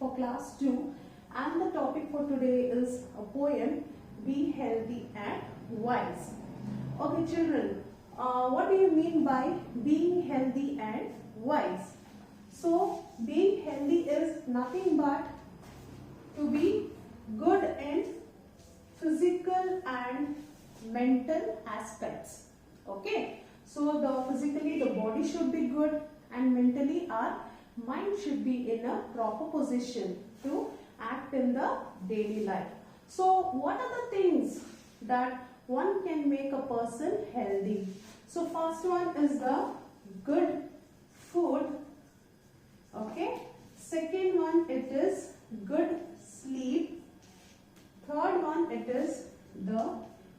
for class 2, and the topic for today is a poem, Be Healthy and Wise. Okay children, what do you mean by being healthy and wise? So being healthy is nothing but to be good in physical and mental aspects. Okay, so physically the body should be good, and mentally our mind should be in a proper position to act in the daily life. So what are the things that one can make a person healthy? So first one is the good food. Okay, second one it is good sleep. Third one it is the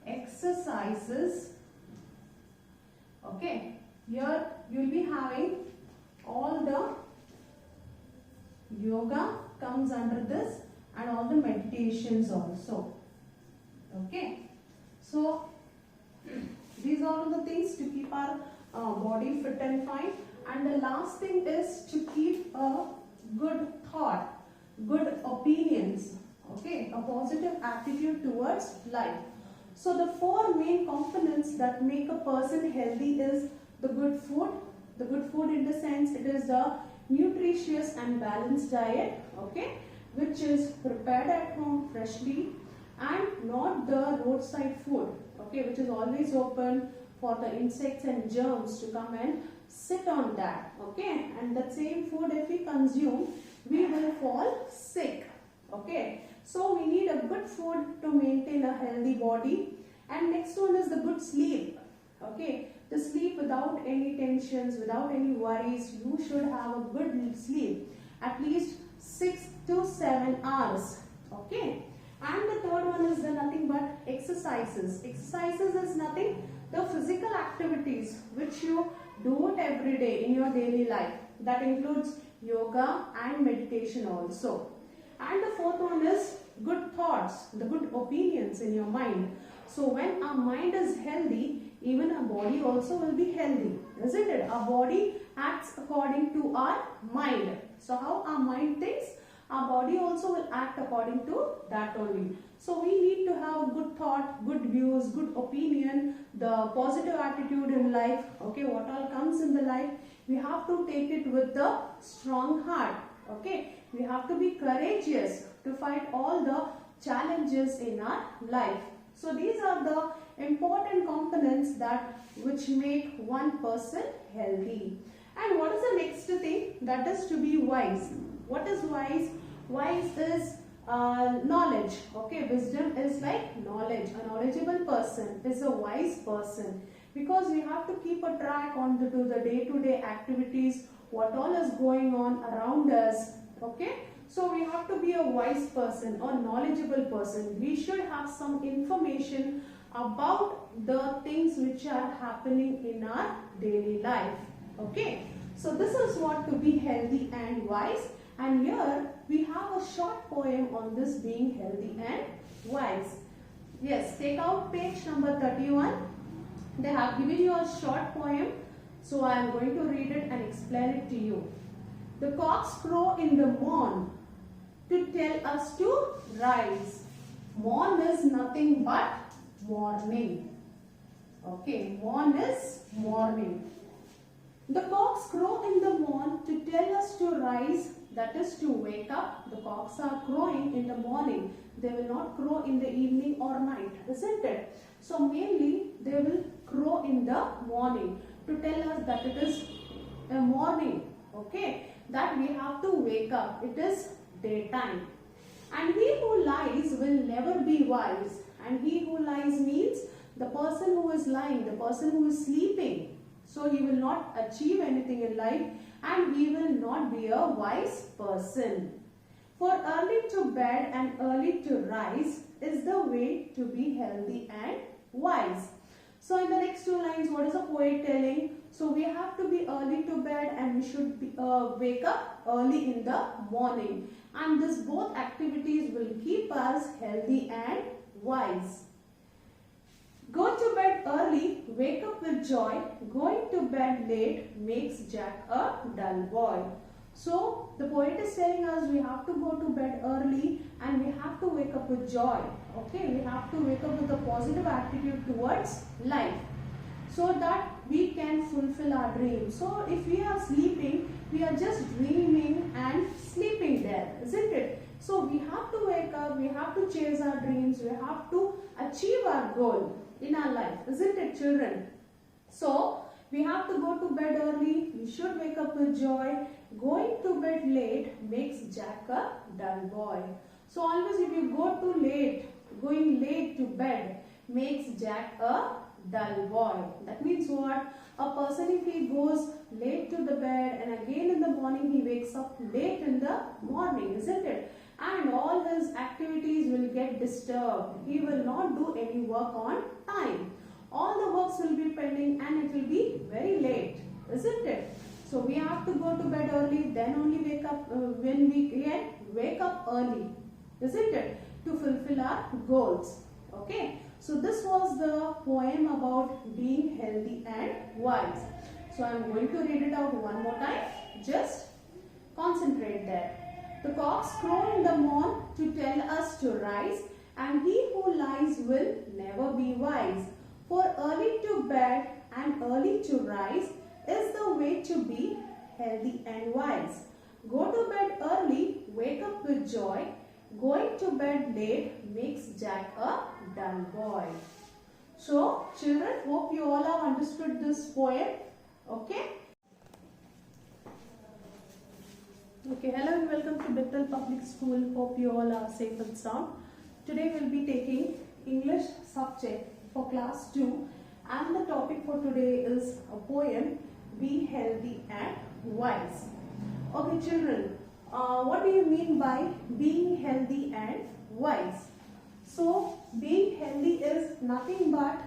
exercises. Okay, here you will be having all the yoga comes under this, and all the meditations also. Okay, so these are all the things to keep our body fit and fine. And the last thing is to keep a good thought, good opinions, okay, a positive attitude towards life. So the four main components that make a person healthy is the good food. The good food in the sense it is a nutritious and balanced diet, okay, which is prepared at home freshly, and not the roadside food, okay, which is always open for the insects and germs to come and sit on that, okay, and that same food if we consume, we will fall sick, okay. So we need a good food to maintain a healthy body. And next one is the good sleep, okay, to sleep without any tensions, without any worries. You should have a good sleep, at least 6 to 7 hours, okay. And the third one is the nothing but exercises. Exercises is nothing, the physical activities which you do it every day in your daily life. That includes yoga and meditation also. And the fourth one is good thoughts, the good opinions in your mind. So when our mind is healthy, even our body also will be healthy, isn't it? Our body acts according to our mind. So how our mind thinks, our body also will act according to that only. So we need to have a good thought, good views, good opinion, the positive attitude in life. Okay, what all comes in the life, we have to take it with the strong heart. Okay, we have to be courageous to fight all the challenges in our life. So these are the important components that which make one person healthy. And what is the next thing? That is to be wise. What is wise? Wise is knowledge. Okay, wisdom is like knowledge. A knowledgeable person is a wise person, because we have to keep a track on the day-to-day activities, what all is going on around us. Okay, so we have to be a wise person or knowledgeable person. We should have some information about the things which are happening in our daily life. Okay, so this is what to be healthy and wise. And here we have a short poem on this being healthy and wise. Yes, take out page number 31. They have given you a short poem, so I am going to read it and explain it to you. The cocks crow in the morn to tell us to rise. Morn is nothing but morning. Okay, morn is morning. The cocks crow in the morn to tell us to rise, that is to wake up. The cocks are crowing in the morning. They will not crow in the evening or night, isn't it? So mainly they will crow in the morning to tell us that it is a morning, okay, that we have to wake up. It is daytime. And he who lies will never be wise. And he who lies means the person who is lying, the person who is sleeping. So he will not achieve anything in life, and he will not be a wise person. For early to bed and early to rise is the way to be healthy and wise. So in the next two lines, what is the poet telling? So we have to be early to bed, and we should be, wake up early in the morning. And this both activities will keep us healthy and wise. Go to bed early, wake up with joy. Going to bed late makes Jack a dull boy. So the poet is telling us we have to go to bed early and we have to wake up with joy. Okay, we have to wake up with a positive attitude towards life, so that we can fulfill our dreams. So if we are sleeping, we are just dreaming and sleeping there, isn't it? So we have to wake up, we have to chase our dreams, we have to achieve our goal in our life, isn't it, children? So we have to go to bed early, we should wake up with joy. Going to bed late makes Jack a dull boy. So always if you go too late, going late to bed makes Jack a dull boy. That means what? A person, if he goes late to the bed and again in the morning he wakes up late in the morning, isn't it? And all his activities will get disturbed. He will not do any work on time. All the works will be pending and it will be very late, isn't it? So we have to go to bed early, then only wake up when we can wake up early, isn't it? To fulfill our goals. Okay. So this was the poem about being healthy and wise. So I am going to read it out one more time. Just concentrate there. The cocks crow in the morn to tell us to rise, and he who lies will never be wise. For early to bed and early to rise is the way to be healthy and wise. Go to bed early, wake up with joy. Going to bed late makes Jack a dull boy. So, children, hope you all have understood this poem. Okay? Okay, hello and welcome to Bethel Public School. Hope you all are safe and sound. Today we will be taking English subject for class 2 and the topic for today is a poem, Be Healthy and Wise. Okay, children. What do you mean by being healthy and wise? So, being healthy is nothing but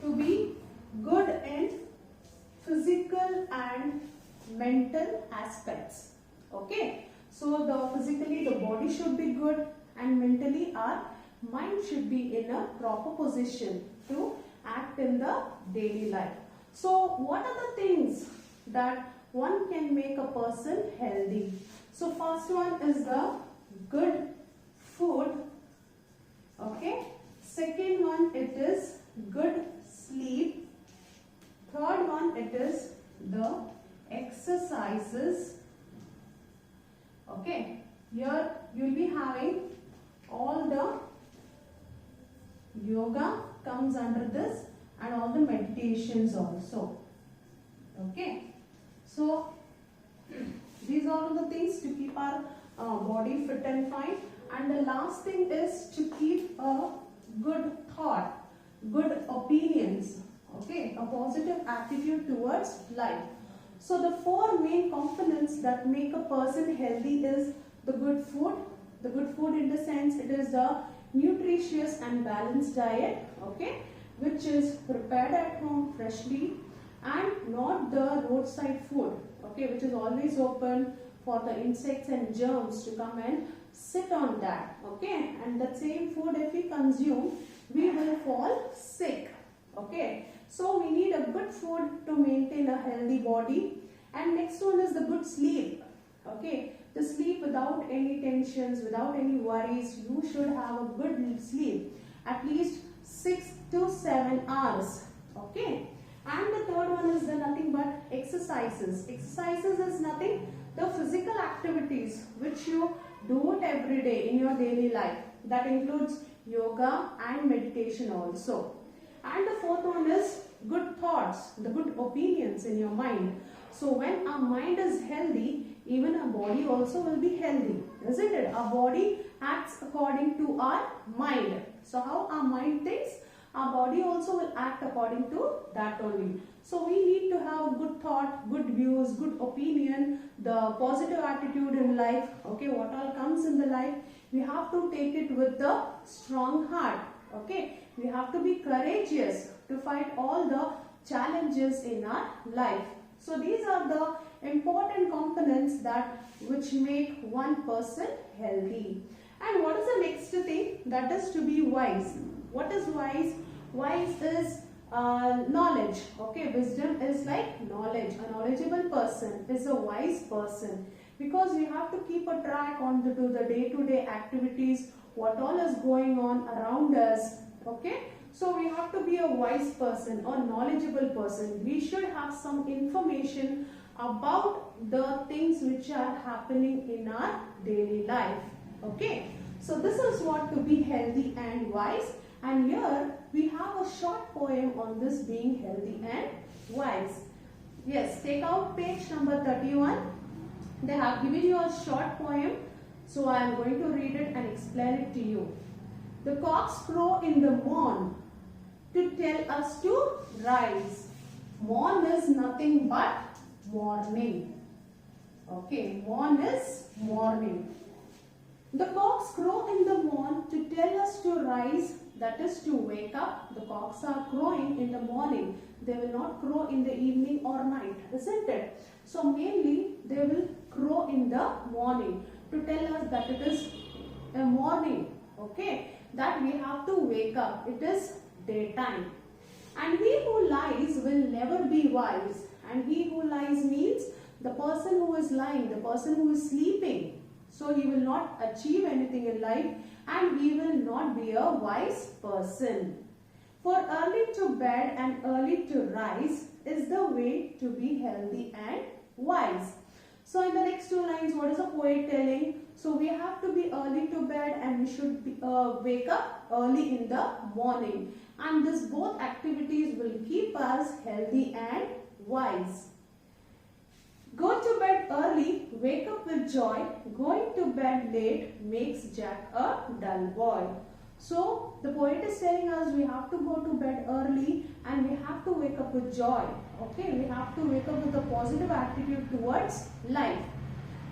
to be good in physical and mental aspects. Okay. So, physically the body should be good and mentally our mind should be in a proper position to act in the daily life. So, what are the things that one can make a person healthy? So first one is the good food. Okay. Second one, it is good sleep. Third one, it is the exercises. Okay. Here you will be having all the yoga comes under this and all the meditations also. Okay. So these are all the things to keep our body fit and fine. And the last thing is to keep a good thought, good opinions, okay, a positive attitude towards life. So the four main components that make a person healthy is the good food. The good food in the sense it is the nutritious and balanced diet, okay, which is prepared at home freshly and not the roadside food, okay, which is always open for the insects and germs to come and sit on that, okay, and that same food if we consume we will fall sick, okay. So we need a good food to maintain a healthy body. And next one is the good sleep, okay, the sleep without any tensions, without any worries. You should have a good sleep, at least 6 to 7 hours, okay. And the third one is the nothing but exercises. Exercises is nothing, the physical activities which you do it every day in your daily life. That includes yoga and meditation also. And the fourth one is good thoughts, the good opinions in your mind. So when our mind is healthy, even our body also will be healthy, isn't it? Our body acts according to our mind. So how our mind thinks, our body also will act according to that only. So we need to have a good thought, good views, good opinion, the positive attitude in life. Okay, what all comes in the life, we have to take it with the strong heart. Okay, we have to be courageous to fight all the challenges in our life. So these are the important components that which make one person healthy. And what is the next thing? That is to be wise. What is wise? Wise is knowledge. Okay, wisdom is like knowledge. A knowledgeable person is a wise person, because we have to keep a track on the day-to-day activities, what all is going on around us. Okay, so we have to be a wise person or knowledgeable person. We should have some information about the things which are happening in our daily life. Okay, so this is what to be healthy and wise. And here we have a short poem on this being healthy and wise. Yes, take out page number 31. They have given you a short poem. So I am going to read it and explain it to you. The cocks crow in the morn to tell us to rise. Morn is nothing but morning. Okay, morn is morning. The cocks crow in the morn to tell us to rise, that is to wake up. The cocks are crowing in the morning. They will not crow in the evening or night, isn't it? So mainly they will crow in the morning to tell us that it is a morning, okay, that we have to wake up. It is daytime. And he who lies will never be wise. And he who lies means the person who is lying, the person who is sleeping. So he will not achieve anything in life and he will not be a wise person. For early to bed and early to rise is the way to be healthy and wise. So in the next two lines, what is the poet telling? So we have to be early to bed and we should be, wake up early in the morning. And this both activities will keep us healthy and wise. Go to bed early, wake up with joy. Going to bed late makes Jack a dull boy. So the poet is telling us we have to go to bed early and we have to wake up with joy. Okay, we have to wake up with a positive attitude towards life,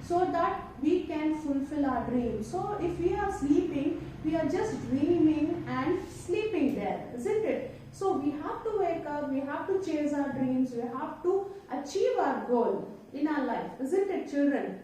so that we can fulfill our dreams. So if we are sleeping, we are just dreaming and sleeping there, isn't it? So we have to wake up, we have to chase our dreams, we have to achieve our goal in our life, isn't it, children?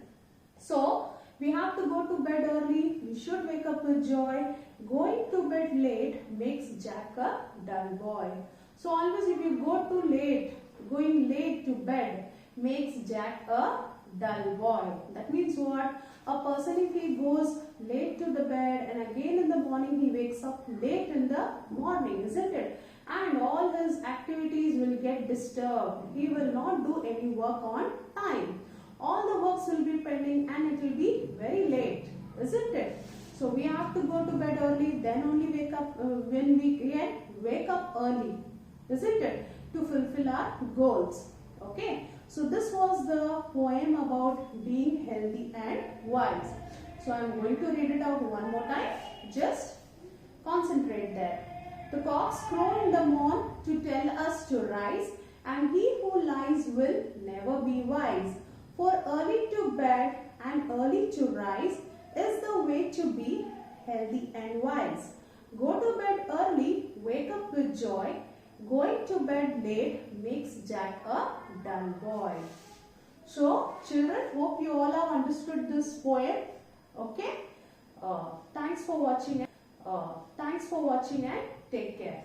So we have to go to bed early, we should wake up with joy. Going to bed late makes Jack a dull boy. So always if you go too late, going late to bed makes Jack a dull boy. That means what? A person, if he goes late to the bed and again in the morning he wakes up late in the morning, isn't it? And all his activities will get disturbed. He will not do any work on time. All the works will be pending and it will be very late, isn't it? So we have to go to bed early, then only wake up when we can wake up early, isn't it? To fulfill our goals. Okay. So this was the poem about being healthy and wise. So I am going to read it out one more time. Just concentrate there. The cocks crow in the morn to tell us to rise, and he who lies will never be wise. For early to bed and early to rise is the way to be healthy and wise. Go to bed early, wake up with joy. Going to bed late makes Jack a dull boy. So, children, hope you all have understood this poem. Okay. Thanks for watching. Thanks for watching and take care.